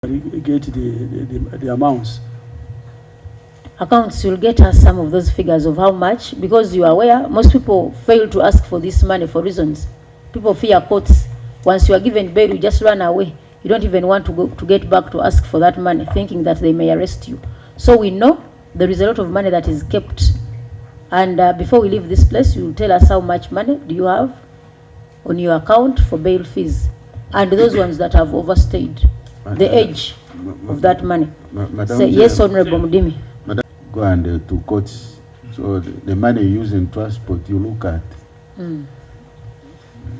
get the amounts. Accounts, you'll get us some of those figures of how much, because you are aware most people fail to ask for this money for reasons. People fear courts. Once you are given bail, you just run away. You don't even want to go to get back to ask for that money, thinking that they may arrest you. So we know there is a lot of money that is kept. And before we leave this place, you will tell us how much money do you have on your account for bail fees, and those ones that have overstayed the age of that money. Say yes, Honorable Mudimi. Go and to courts. So the money used in transport, you look at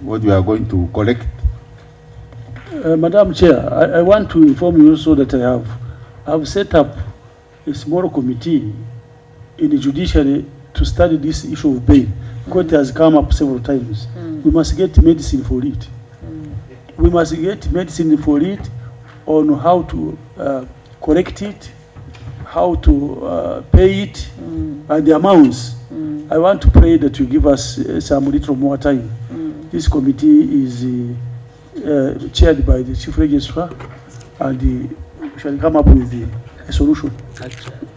what you are going to collect. Madam Chair, I want to inform you also that I have set up a small committee in the judiciary to study this issue of bail. Court has come up several times. We must get medicine for it. We must get medicine for it on how to correct it, how to pay it, and the amounts. I want to pray that you give us some little more time. This committee is chaired by the Chief Registrar, and we shall come up with a solution.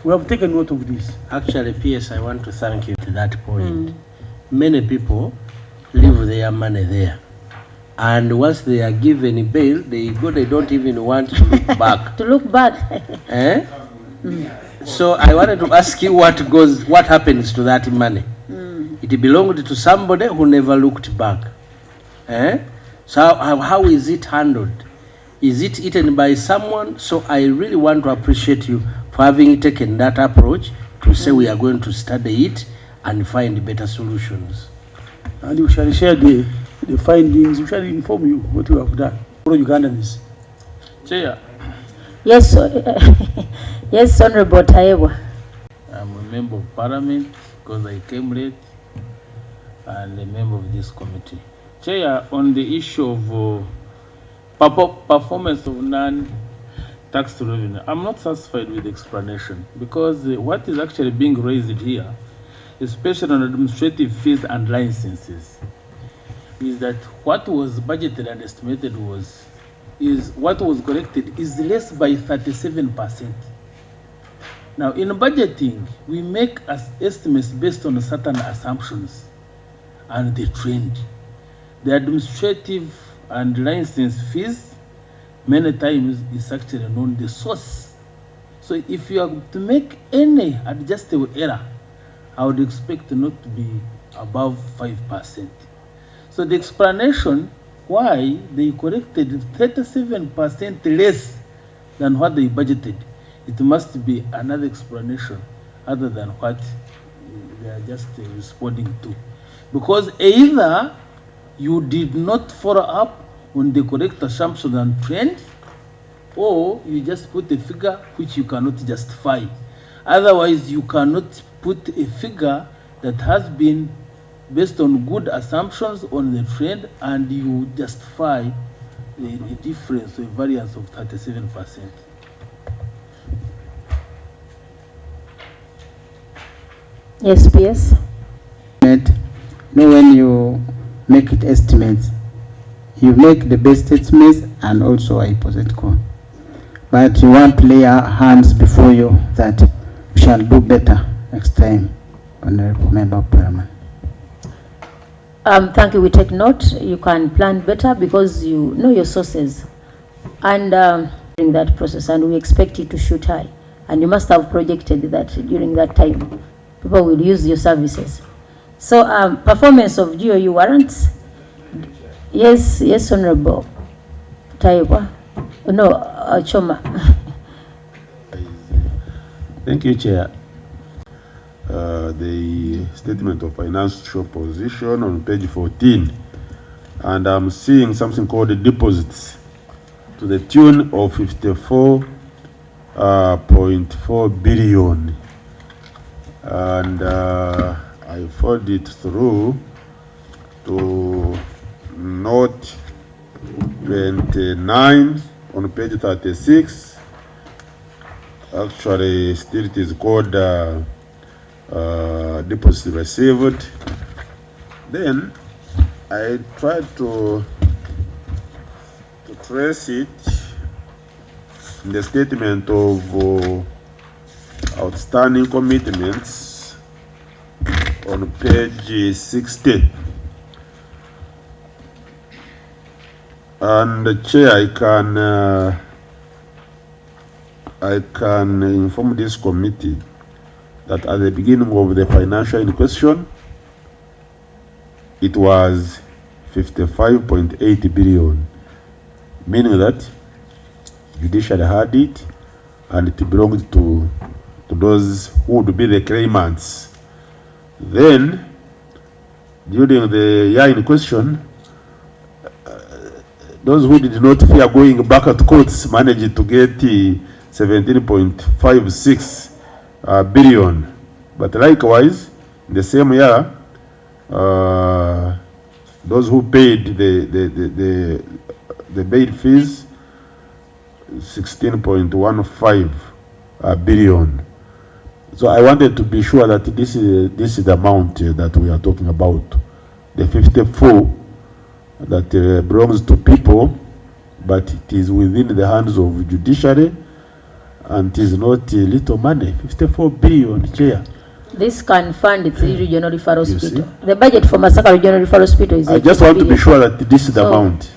We have taken note of this. Actually, PS, I want to thank you to that point. Many people leave their money there, and once they are given bail, they go, they don't even want to look back. To look back. Eh? So I wanted to ask you what happens to that money? It belonged to somebody who never looked back. Eh? So how is it handled? Is it eaten by someone? So I really want to appreciate you for having taken that approach to say we are going to study it and find better solutions. And we shall share the findings. We shall inform you what we have done for Ugandans. Chair. Yes, yes, Honorable Tayewa. I'm a member of Parliament because I came late, and a member of this committee. Chair, on the issue of performance of non-tax revenue, I'm not satisfied with the explanation, because what is actually being raised here, especially on administrative fees and licenses, is that what was budgeted and estimated is what was corrected is less by 37%. Now, in budgeting, we make estimates based on certain assumptions and the trend. The administrative and license fees, many times, is actually known the source. So if you are to make any adjustable error, I would expect not to be above 5%. So the explanation why they corrected 37% less than what they budgeted, it must be another explanation other than what they are just responding to. Because either you did not follow up on the correct assumption and trend, or you just put a figure which you cannot justify. Otherwise, you cannot put a figure that has been based on good assumptions on the trend, and you justify a difference, a variance of 37%. Yes, PS. No, when you make it estimates, you make the best estimates and also a hypothetical. But you want to lay hands before you that we shall do better next time, Honorable Member of Parliament. Thank you. We take note. You can plan better because you know your sources, and during that process, and we expect you to shoot high. And you must have projected that during that time, people will use your services. So, performance of GOU warrants. Yes, yes, Honorable Taiwa. No, Choma. Thank you, Chair. The statement of financial position on page 14, and I'm seeing something called the deposits to the tune of 54.4 billion, and I followed it through to note 29 on page 36. Actually, still it is called deposit received. Then I tried to trace it the statement of outstanding commitments on page 60. And the Chair, I can inform this committee that at the beginning of the financial in question, it was 55.8 billion, meaning that judiciary had it and it belonged to those who would be the claimants. Then, during the year in question, those who did not fear going back at courts managed to get 17.56 billion. But likewise, in the same year, those who paid the bail fees, 16.15 billion. So I wanted to be sure that this is the amount that we are talking about, the 54 that belongs to people, but it is within the hands of judiciary, and it is not little money. 54 billion, Chair. This can fund the regional referral You hospital. see? The budget for Masaka Regional Referral Hospital is I just want to be sure that this is the So- amount.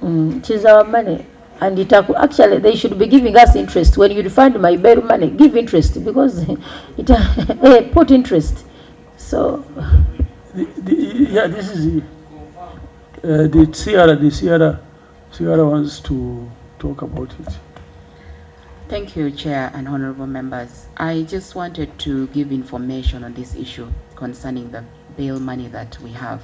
It is our money. And actually, they should be giving us interest. When you refund my bail money, give interest, because it put interest. So, Yeah, this is the Sierra wants to talk about it. Thank you, Chair and honorable members. I just wanted to give information on this issue concerning the bail money that we have.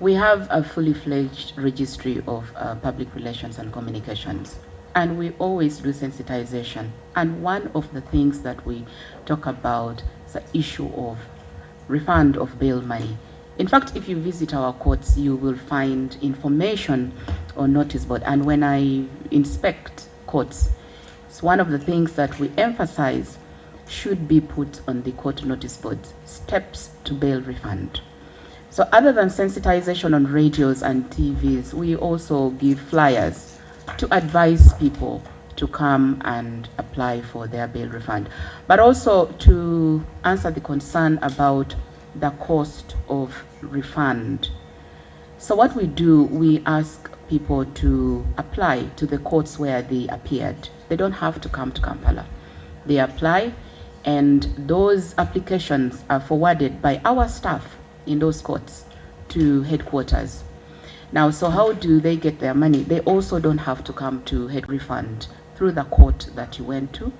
We have a fully fledged registry of public relations and communications, and we always do sensitization. And one of the things that we talk about is the issue of refund of bail money. In fact, if you visit our courts, you will find information on notice board. And when I inspect courts, it's one of the things that we emphasize should be put on the court notice board: steps to bail refund. So other than sensitization on radios and TVs, we also give flyers to advise people to come and apply for their bail refund, but also to answer the concern about the cost of refund. So what we do, we ask people to apply to the courts where they appeared. They don't have to come to Kampala. They apply, and those applications are forwarded by our staff in those courts to headquarters. Now, so how do they get their money? They also don't have to come to head refund through the court that you went to,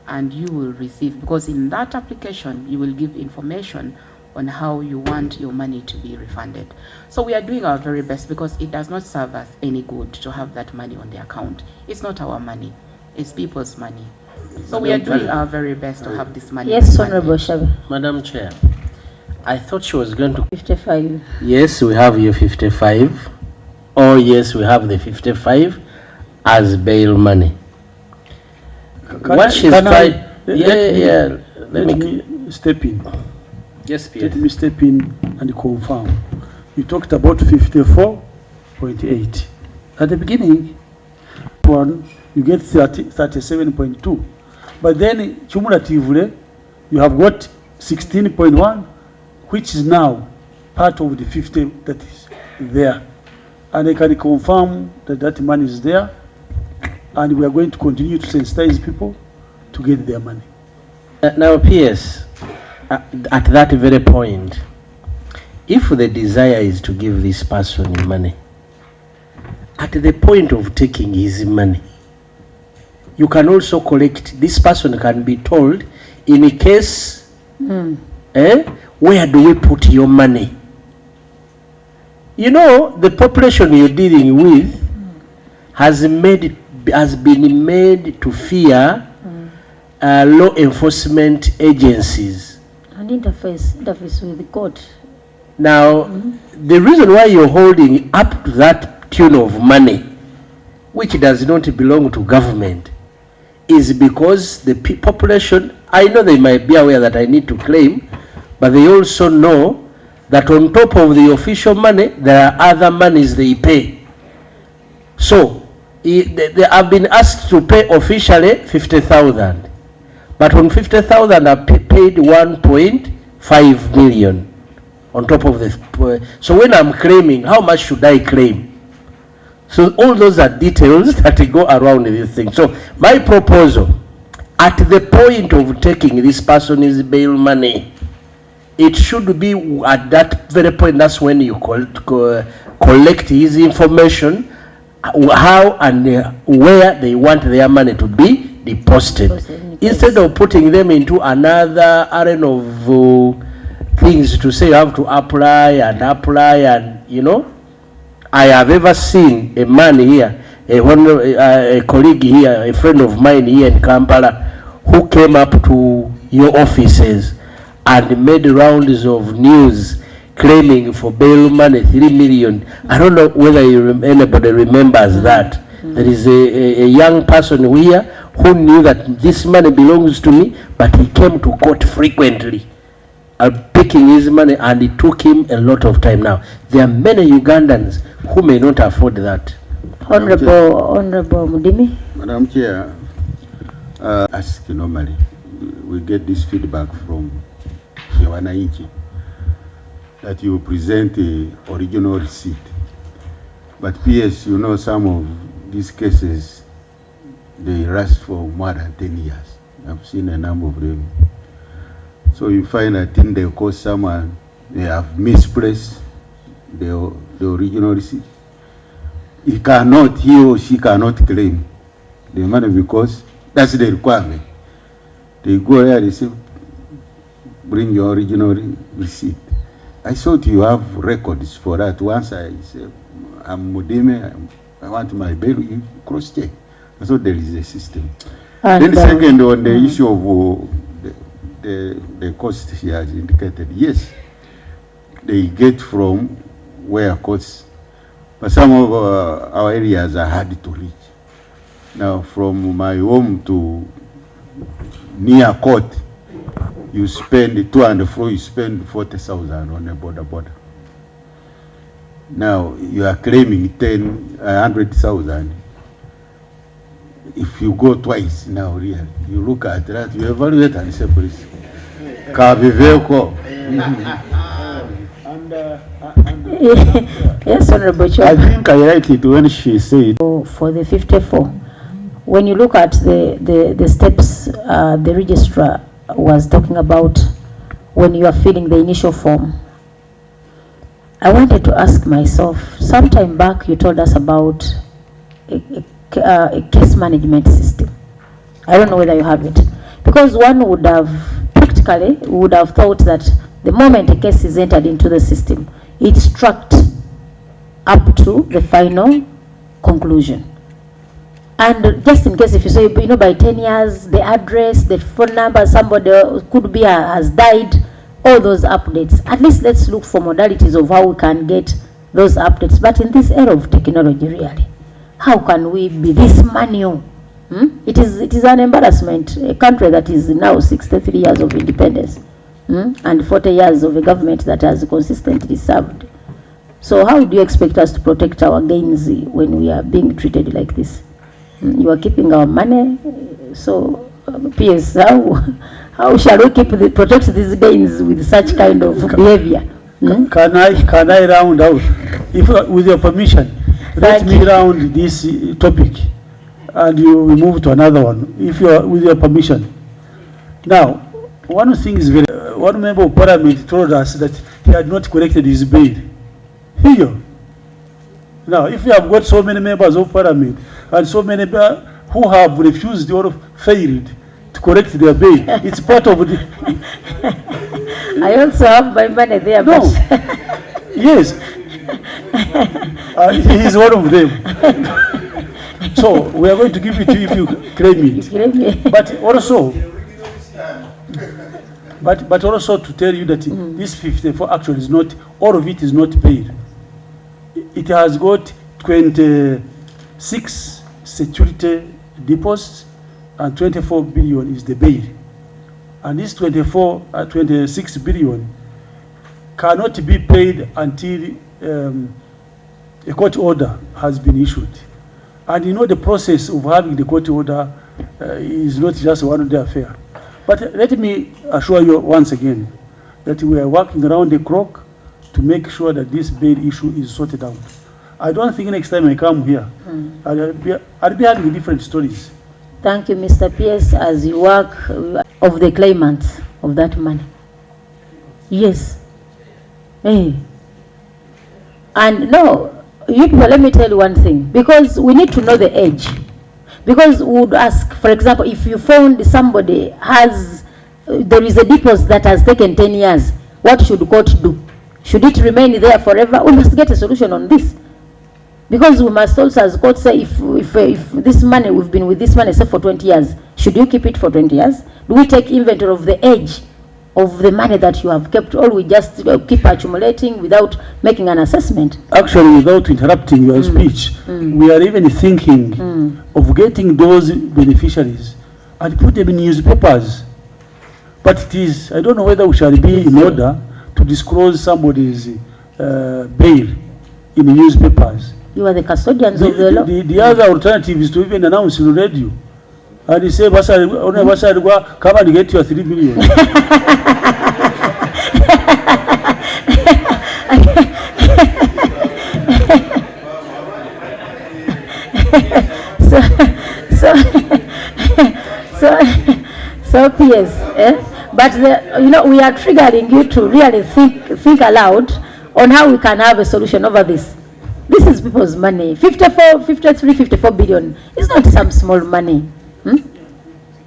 and you will receive, because in that application you will give information on how you want your money to be refunded. So we are doing our very best, because it does not serve us any good to have that money on the account. It's not our money, it's people's money. So we are doing our very best to have this money. yes, refunded. Honorable Shabe. Madam Chair, I thought she was going to. 55. Yes, we have your 55. Oh, yes, we have the 55 as bail money. What she's trying. Let me step in. Yes, Let PS. me step in and confirm. You talked about 54.8. At the beginning, you get 37.2. But then cumulatively, you have got 16.1, which is now part of the 50 that is there. And I can confirm that that money is there, and we are going to continue to sensitize people to get their money. Now, PS, at that very point, if the desire is to give this person money, at the point of taking his money, you can also collect. This person can be told, in a case, where do we put your money? You know, the population you're dealing with has been made to fear law enforcement agencies. And interface with the court. Now, the reason why you're holding up to that tune of money, which does not belong to government, is because the population, I know they might be aware that I need to claim, but they also know that on top of the official money, there are other monies they pay. So, they have been asked to pay officially 50,000, but on 50,000 I paid 1.5 million on top of this. So when I'm claiming, how much should I claim? So all those are details that go around this thing. So my proposal, at the point of taking this person's bail money, it should be at that very point. That's when you collect his information, how and where they want their money to be deposited, instead of putting them into another arena of things to say you have to apply, and you know. I have ever seen a man here, a colleague here, a friend of mine here in Kampala, who came up to your offices and made rounds of news claiming for bail money 3 million. I don't know whether anybody remembers that. There is a young person here who knew that this money belongs to me, but he came to court frequently picking his money, and it took him a lot of time. Now there are many Ugandans who may not afford that. Honorable Mudimi. Madam Chair, ask normally, we get this feedback from the Wananchi that you present the original receipt. But PS, you know, some of these cases, they last for more than 10 years. I've seen a number of them. So you find that in the course someone, they have misplaced the original receipt. He or she cannot claim the money because that's the requirement. They go there, they say, bring your original receipt. I thought you have records for that. Once I say, I'm Mudime, I want my bail, you cross-check. I thought there is a system. And then second, on the issue of the cost she has indicated, yes, they get from where courts, but some of our areas are hard to reach. Now, from my home to near court, you spend to and fro, you spend 40,000 on a border. Now you are claiming 100,000. If you go twice now, really, you look at that, you evaluate and say, please, Yes, Honorable Chair. I think I liked it when she said for the 54. When you look at the steps the registrar was talking about when you are filling the initial form, I wanted to ask myself, sometime back you told us about a case management system. I don't know whether you have it, because one would have practically would have thought that the moment a case is entered into the system, it's tracked up to the final conclusion. And just in case if you say, you know, by 10 years, the address, the phone number, somebody could be has died, all those updates. At least let's look for modalities of how we can get those updates. But in this era of technology, really, how can we be this manual? It is an embarrassment. A country that is now 63 years of independence and 40 years of a government that has consistently served. So how do you expect us to protect our gains when we are being treated like this? You are keeping our money. So PS, how shall we protect these gains with such kind of behavior? Can I round out, if with your permission? Let me round this topic, and you will move to another one, if you are with your permission. Now, one thing is one member of parliament told us that he had not collected his bail. Here. Now, if you have got so many members of parliament and so many who have refused or failed to collect their bail, it's part of the. I also have my money there. No. But Yes. He is one of them. So we are going to give it to you if you claim it. But also to tell you that this 54 actually is not, all of it is not paid. It has got 26 security deposits and 24 billion is the bail. And this 26 billion cannot be paid until a court order has been issued. And you know the process of having the court order is not just one day affair. But let me assure you once again that we are working around the clock to make sure that this bail issue is sorted out. I don't think next time I come here, I'll be having different stories. Thank you, Mr. Pierce, as you work of the claimants of that money. Yes. Hey. And no, you people, let me tell you one thing, because we need to know the age. Because we would ask, for example, if you found somebody has, there is a deposit that has taken 10 years, what should court do? Should it remain there forever? We must get a solution on this. Because we must also, as court say, if this money, we've been with this money, say for 20 years, should you keep it for 20 years? Do we take inventory of the age of the money that you have kept, or we just keep accumulating without making an assessment? Actually, without interrupting your speech, we are even thinking of getting those beneficiaries and put them in newspapers. But it is, I don't know whether we shall be in order to disclose somebody's bail in the newspapers. You are the custodians of the law. The other alternative is to even announce in the radio. And they say, come and get your 3 million. So PS, but you know, we are triggering you to really think aloud on how we can have a solution over this. This is people's money. 54 billion is not some small money.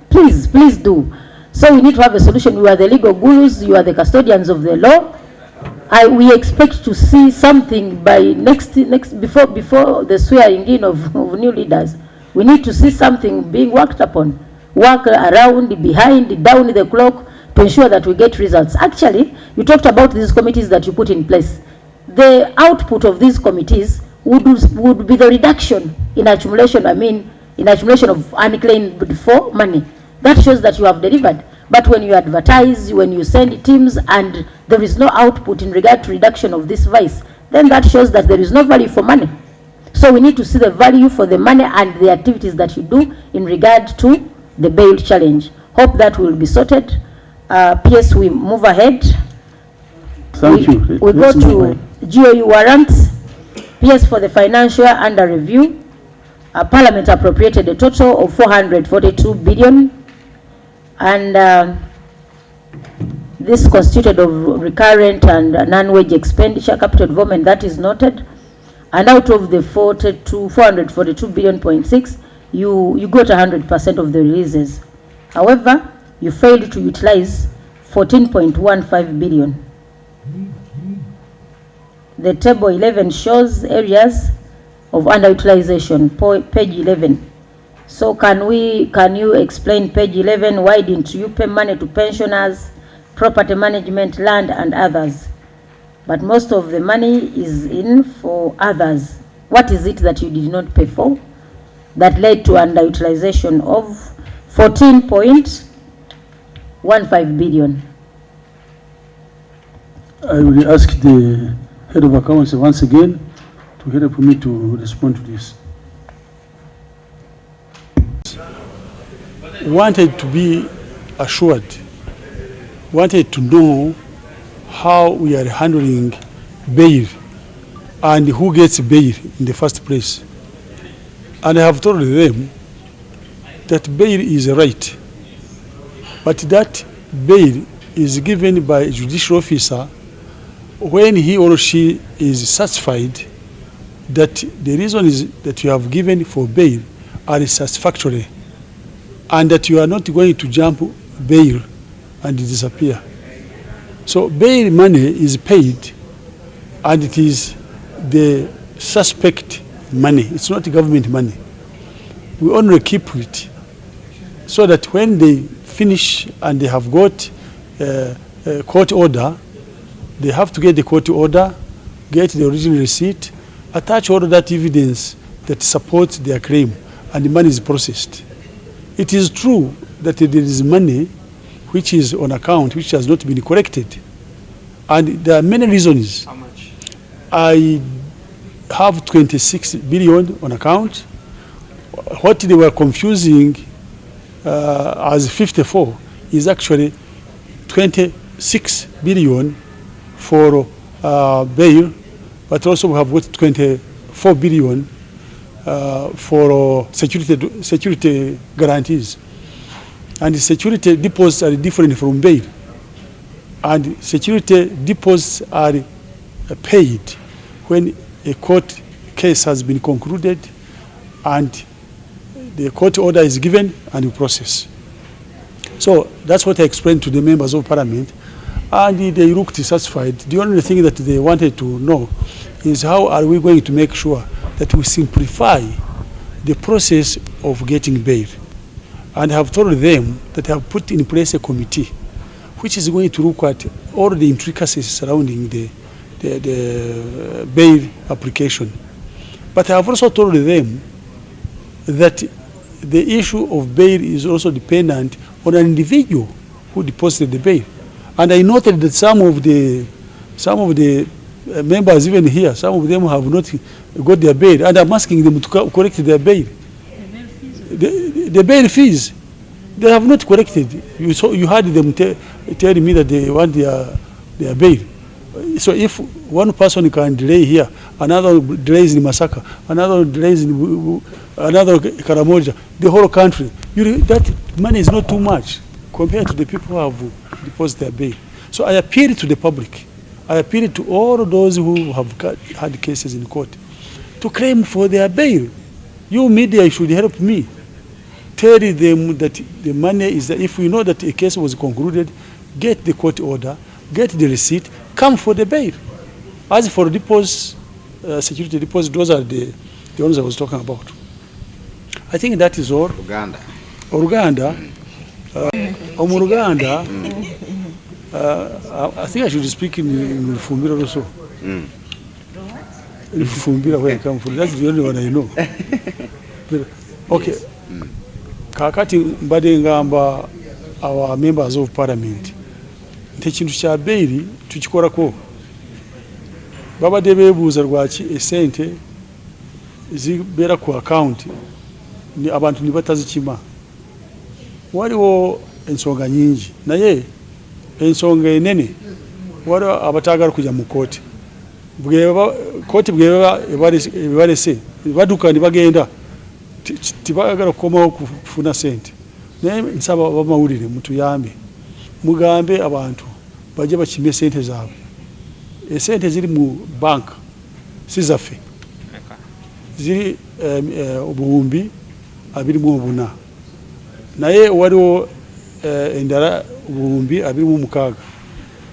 Please do. So we need to have a solution. You are the legal gurus, you are the custodians of the law. We expect to see something by before the swearing in of new leaders. We need to see something being worked upon. Work around, behind, down the clock to ensure that we get results. Actually, you talked about these committees that you put in place. The output of these committees would be the reduction in accumulation, in accumulation of unclaimed for money. That shows that you have delivered. But when you advertise, when you send teams and there is no output in regard to reduction of this vice, then that shows that there is no value for money. So we need to see the value for the money and the activities that you do in regard to the bail challenge. Hope that will be sorted. PS, we move ahead. Thank you. We go to GOU warrants. PS, for the financial year under review, Parliament appropriated a total of 442 billion, and this constituted of recurrent and non-wage expenditure, capital development that is noted, and out of the 442 billion.6, you got 100% of the releases. However, you failed to utilize 14.15 billion. The table 11 shows areas of underutilization, page 11. So can you explain page 11, why didn't you pay money to pensioners, property management, land and others? But most of the money is in for others. What is it that you did not pay for that led to underutilization of 14.15 billion? I will ask the head of accounts once again to help me to respond to this. Wanted to be assured, wanted to know how we are handling bail and who gets bail in the first place. And I have told them that bail is a right, but that bail is given by a judicial officer when he or she is satisfied that the reason is that you have given for bail are satisfactory and that you are not going to jump bail and disappear. So bail money is paid and it is the suspect money. It's not government money. We only keep it so that when they finish and they have got a court order, they have to get the court order, get the original receipt, attach all that evidence that supports their claim, and the money is processed. It is true that there is money which is on account, which has not been collected. And there are many reasons. How much? I have 26 billion on account, what they were confusing as 54 is actually 26 billion for bail, but also we have got 24 billion for security guarantees. And the security deposits are different from bail. And security deposits are paid when a court case has been concluded and the court order is given and you process. So that's what I explained to the members of parliament, and they looked satisfied. The only thing that they wanted to know is how are we going to make sure that we simplify the process of getting bail. And I have told them that I have put in place a committee which is going to look at all the intricacies surrounding the bail application. But I have also told them that the issue of bail is also dependent on an individual who deposited the bail. And I noted that some of the members even here, some of them have not got their bail, and I'm asking them to correct their bail. The bail fees, they have not corrected. You heard them telling me that they want their bail. So if one person can delay here, another delays in Masaka, another delays in another Karamoja, the whole country, that money is not too much compared to the people who have deposited their bail. So I appeal to the public. I appeal to all those who have had cases in court to claim for their bail. You media should help me. Tell them that the money is that if we know that a case was concluded, get the court order, get the receipt, come for the bail. As for deposits, security deposits, those are the ones I was talking about. I think that is all. Uganda. I think I should speak in Fumbira also. In Fumbira, where I come from. That's the only one I know. Okay. Kakati mbade ngamba our members of parliament. Ntekintu kya bail tukikorako. Babadde beebuuza lwaki esente zibeera ku account ni abantu ni batazikima. Waliwo ensonga nyingi naye ensonga enene waliwo abatagala kujja mu kooti. Kooti bweba ebalese baduka ni bagenda tibagala kukomawo kufuna sente. Naye nsaba bamawulire mutuyambe mugambe abantu bajje bakime sente zaabwe. Esente ziri mu bank si zaffe ziri obuwumbi 24 naye waliwo endala obuwumbi 26.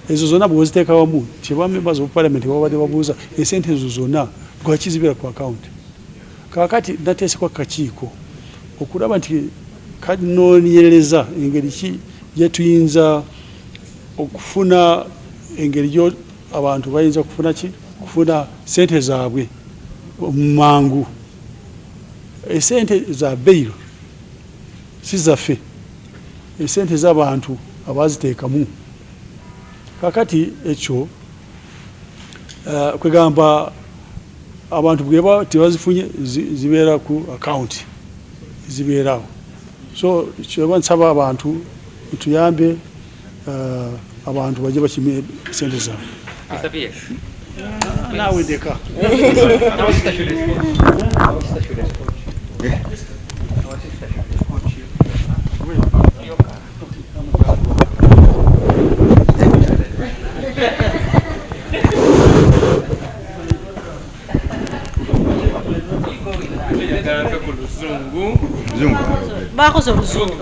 Ezo zonna bwoziteeka wamu kyeba members of parliament babadde babuuza esente ezo zonna lwaki zibeera ku account. Kakati nateesekwa kakiiko okulaba nti kanoonyereza engeri ki gyetuyinza okufuna engeri gyo abantu bayinza kufuna sente zaabwe mangu. Esente za bail si zaffe, esente z'abantu abaziteekamu. Kakati ekyo kwegamba abantu bweba tebazifunye zibeera ku account zibeerawo. So kyeba nsaba abantu tuyambe abantu bajje bakime sente zaabwe. Nawe ndeka. Bakoze oluzungu.